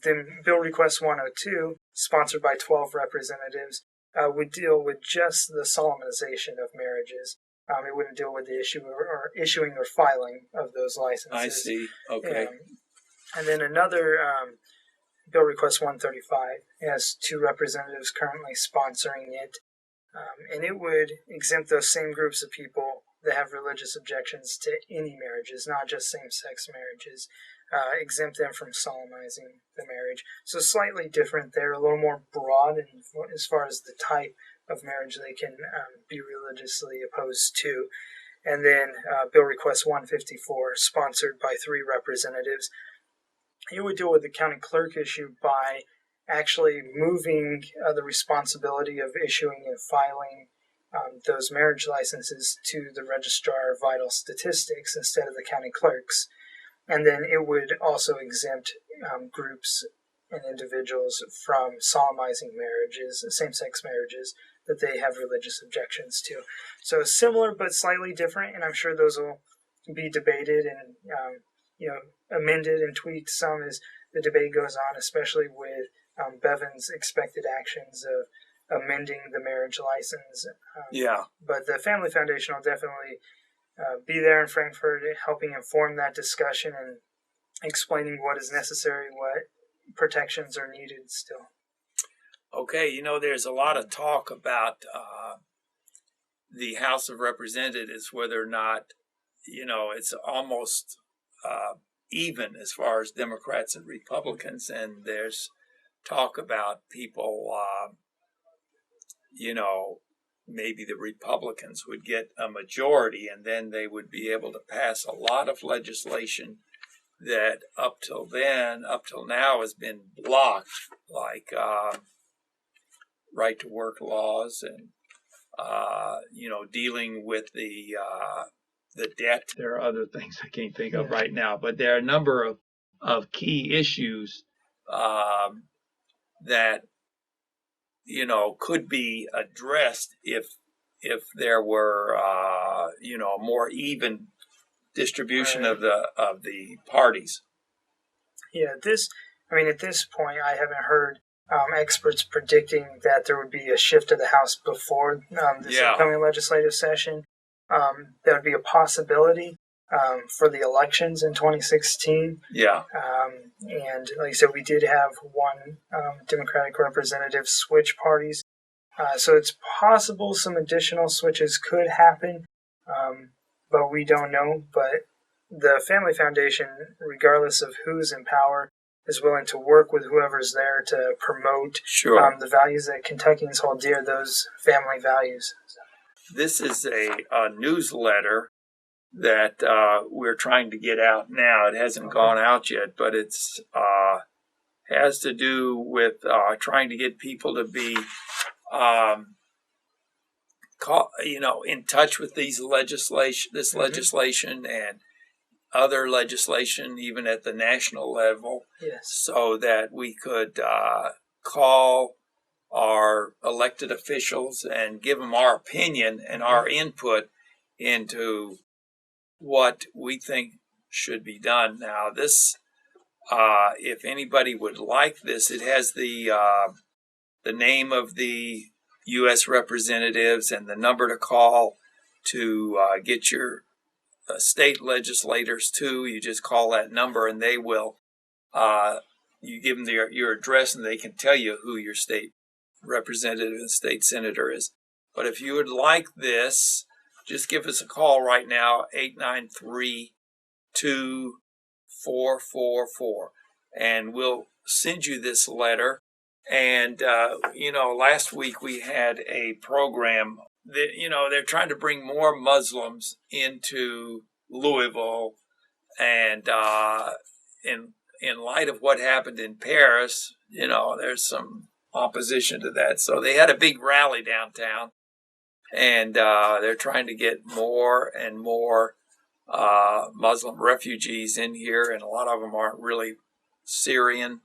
Then Bill Request 102, sponsored by 12 representatives, would deal with just the solemnization of marriages. It wouldn't deal with the issuing or filing of those licenses. I see. Okay. And then another Bill Request 135 has 2 representatives currently sponsoring it, and it would exempt those same groups of people that have religious objections to any marriages, not just same-sex marriages, exempt them from solemnizing the marriage. So slightly different there, a little more broad as far as the type of marriage they can be religiously opposed to. And then Bill Request 154, sponsored by 3 representatives. It would deal with the county clerk issue by actually moving the responsibility of issuing and filing those marriage licenses to the Registrar of Vital Statistics instead of the county clerks. And then it would also exempt groups and individuals from solemnizing marriages, same-sex marriages, that they have religious objections to. So similar but slightly different, and I'm sure those will be debated and amended and tweaked some as the debate goes on, especially with Bevan's expected actions of amending the marriage license. But the Family Foundation will definitely be there in Frankfort, helping inform that discussion and explaining what is necessary, what protections are needed still. Okay, there's a lot of talk about the House of Representatives, whether or not, it's almost even as far as Democrats and Republicans, and there's talk about people, maybe the Republicans would get a majority and then they would be able to pass a lot of legislation that up till now has been blocked, like right to work laws and, dealing with the debt. There are other things I can't think of right now, but there are a number of key issues that could be addressed if there were more even distribution of the parties. Yeah, at this point, I haven't heard experts predicting that there would be a shift of the House before this upcoming legislative session. That would be a possibility for the elections in 2016. Yeah. And like I said, we did have one Democratic representative switch parties. So it's possible some additional switches could happen, but we don't know. But the Family Foundation, regardless of who's in power, is willing to work with whoever's there to promote the values that Kentuckians hold dear, those family values. This is a newsletter that we're trying to get out now. It hasn't gone out yet, but it's has to do with trying to get people to be in touch with this legislation and other legislation, even at the national level, so that we could call our elected officials and give them our opinion and our input into what we think should be done. Now, this, if anybody would like this, it has the name of the U.S. representatives and the number to call to get your state legislators too. You just call that number and they will, you give them your address and they can tell you who your state representative and state senator is. But if you would like this, just give us a call right now, 893-2444, and we'll send you this letter. And, last week we had a program that, they're trying to bring more Muslims into Louisville. And in light of what happened in Paris, there's some opposition to that. So they had a big rally downtown. And they're trying to get more and more Muslim refugees in here. And a lot of them aren't really Syrian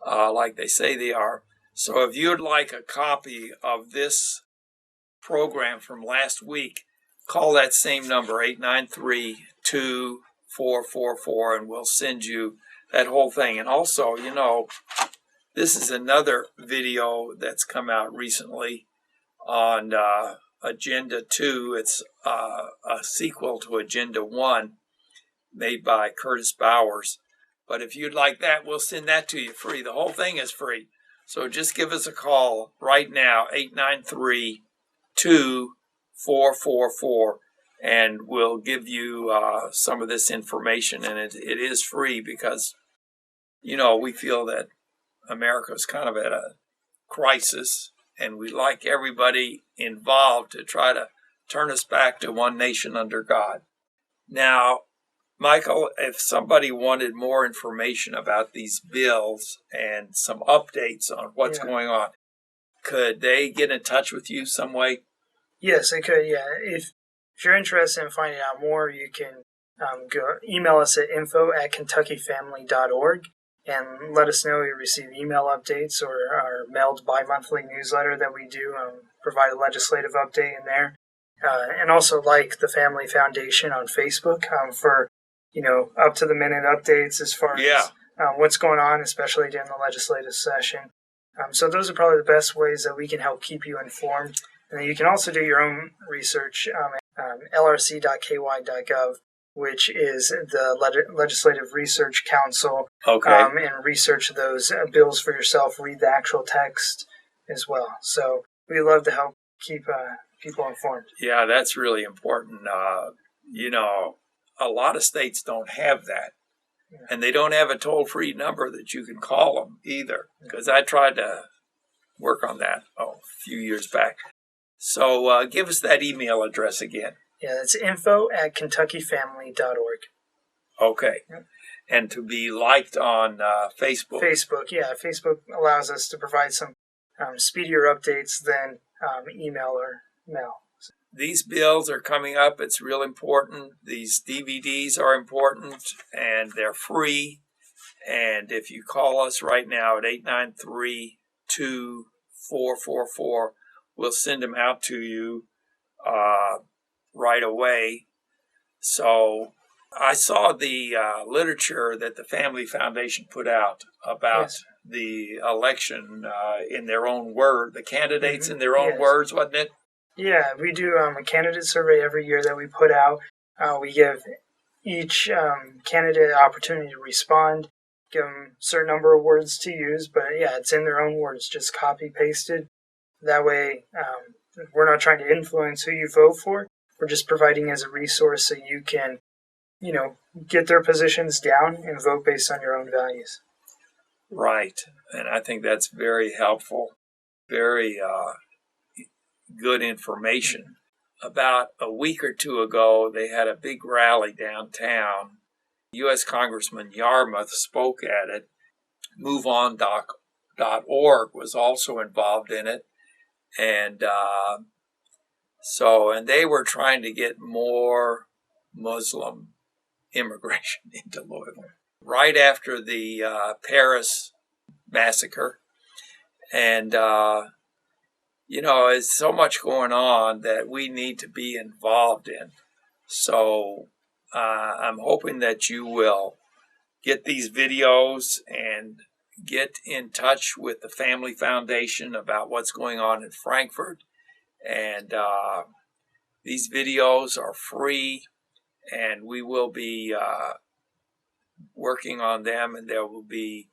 like they say they are. So if you'd like a copy of this program from last week, call that same number, 893-2444, and we'll send you that whole thing. And also, this is another video that's come out recently on Agenda 2. It's a sequel to Agenda 1 made by Curtis Bowers. But if you'd like that, we'll send that to you free. The whole thing is free. So just give us a call right now, 893-2444, and we'll give you some of this information. And it is free because, we feel that America is kind of at a crisis, and we'd like everybody involved to try to turn us back to one nation under God. Now, Michael, if somebody wanted more information about these bills and some updates on what's going on, could they get in touch with you some way? Yes, they could, yeah. If you're interested in finding out more, you can go email us at info@kentuckyfamily.org and let us know you receive email updates or our mailed bi-monthly newsletter that we do, provide a legislative update in there. And also like the Family Foundation on Facebook for up-to-the-minute updates as far as what's going on, especially during the legislative session. So those are probably the best ways that we can help keep you informed. And then you can also do your own research at lrc.ky.gov, which is the Legislative Research Council, and research those bills for yourself, read the actual text as well. So we love to help keep people informed. Yeah, that's really important. A lot of states don't have that. Yeah. And they don't have a toll-free number that you can call them either, because I tried to work on that a few years back. So give us that email address again. Yeah, it's info@kentuckyfamily.org. Okay. Yep. And to be liked on Facebook. Facebook, yeah. Facebook allows us to provide some speedier updates than email or mail. These bills are coming up. It's real important. These DVDs are important, and they're free. And if you call us right now at 893-2444, we'll send them out to you right away. So I saw the literature that the Family Foundation put out about the election in their own word, the candidates in their own words, wasn't it? Yeah, we do a candidate survey every year that we put out. We give each candidate an opportunity to respond, give them a certain number of words to use, but it's in their own words, just copy-pasted. That way, we're not trying to influence who you vote for. We're just providing as a resource so you can, get their positions down and vote based on your own values. Right, and I think that's very helpful, very good information. About a week or two ago, they had a big rally downtown. U.S. Congressman Yarmouth spoke at it. MoveOn.org was also involved in it. And and they were trying to get more Muslim immigration into Louisville. Right after the Paris massacre. And there's so much going on that we need to be involved in. So I'm hoping that you will get these videos and get in touch with the Family Foundation about what's going on in Frankfort. And these videos are free, and we will be working on them, and there will be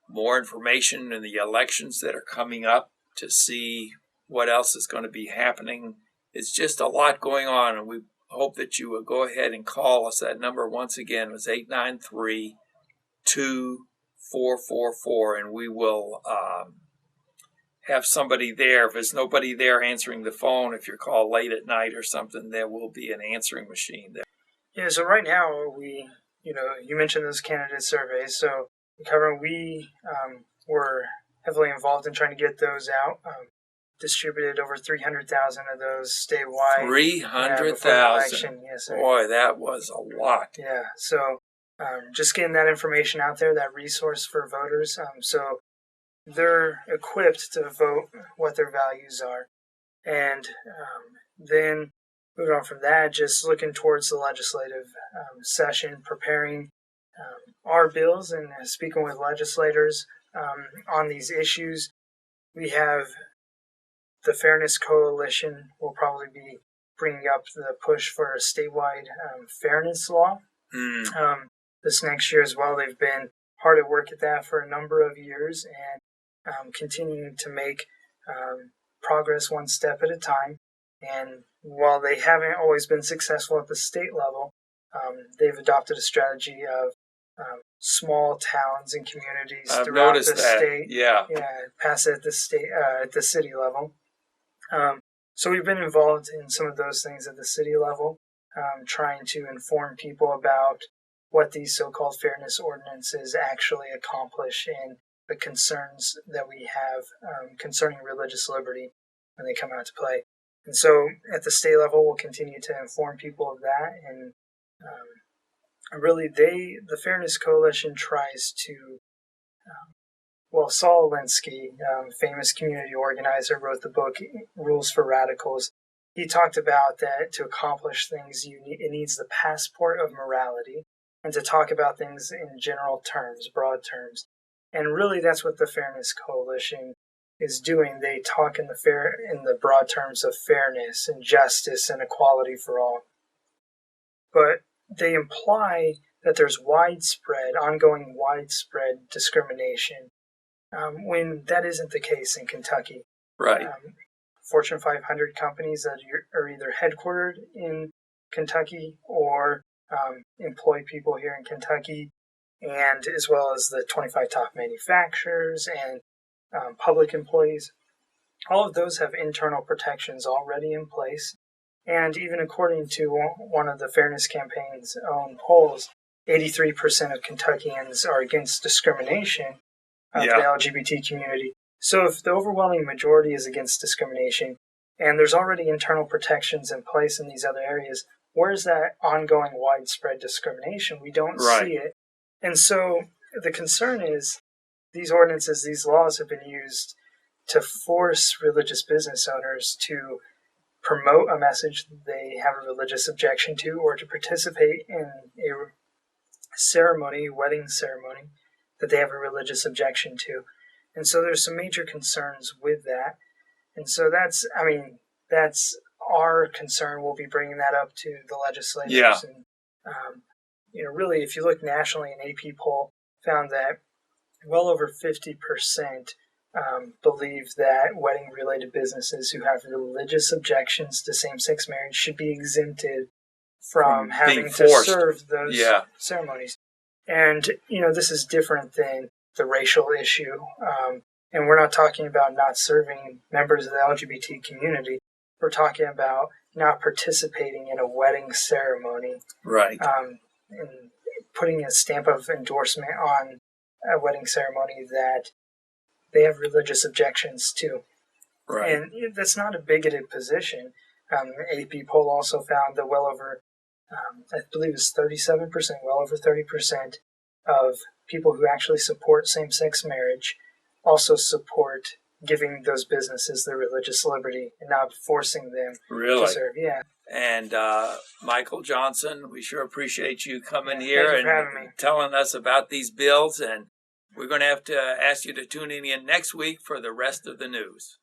more information in the elections that are coming up to see what else is going to be happening. It's just a lot going on, and we hope that you will go ahead and call us. That number, once again, was 893-2444, and we will have somebody there. If there's nobody there answering the phone, if you're called late at night or something, there will be an answering machine there. Yeah, so right now, you mentioned those candidate surveys, so we were heavily involved in trying to get those out. Distributed over 300,000 of those statewide. 300,000. Yes, sir. Boy, that was a lot. Yeah, so just getting that information out there, that resource for voters, so they're equipped to vote what their values are. And then moving on from that, just looking towards the legislative session, preparing our bills and speaking with legislators on these issues. We have the Fairness Coalition will probably be bringing up the push for a statewide fairness law this next year as well. They've been hard at work at that for a number of years and continuing to make progress one step at a time. And while they haven't always been successful at the state level, they've adopted a strategy of small towns and communities throughout the state. Pass it at the city level. So we've been involved in some of those things at the city level, trying to inform people about what these so-called fairness ordinances actually accomplish and the concerns that we have concerning religious liberty when they come out to play. And so at the state level, we'll continue to inform people of that. And really, the Fairness Coalition tries to, Saul Alinsky, famous community organizer, wrote the book Rules for Radicals. He talked about that to accomplish things, it needs the passport of morality, and to talk about things in general terms, broad terms. And really, that's what the Fairness Coalition is doing. They talk in the broad terms of fairness and justice and equality for all. But they imply that there's ongoing widespread discrimination, when that isn't the case in Kentucky. Right. Fortune 500 companies that are either headquartered in Kentucky or employ people here in Kentucky, and as well as the 25 top manufacturers and public employees. All of those have internal protections already in place. And even according to one of the Fairness Campaign's own polls, 83% of Kentuckians are against discrimination of the LGBT community. So if the overwhelming majority is against discrimination, and there's already internal protections in place in these other areas, where's that ongoing widespread discrimination? We don't see it. And so the concern is these ordinances, these laws have been used to force religious business owners to promote a message they have a religious objection to, or to participate in a wedding ceremony, that they have a religious objection to. And so there's some major concerns with that. And so that's our concern. We'll be bringing that up to the legislators. Yeah. And, really, if you look nationally, an AP poll found that well over 50% believe that wedding-related businesses who have religious objections to same-sex marriage should be exempted from having to serve those ceremonies. And, this is different than the racial issue. And we're not talking about not serving members of the LGBT community. We're talking about not participating in a wedding ceremony. Right. And putting a stamp of endorsement on a wedding ceremony that they have religious objections to. Right. And that's not a bigoted position. AP poll also found that well over, I believe it was 37%, well over 30% of people who actually support same-sex marriage also support giving those businesses their religious liberty and not forcing them to serve. Yeah. And Michael Johnson, we sure appreciate you coming here and telling us about these bills. And we're going to have to ask you to tune in next week for the rest of the news.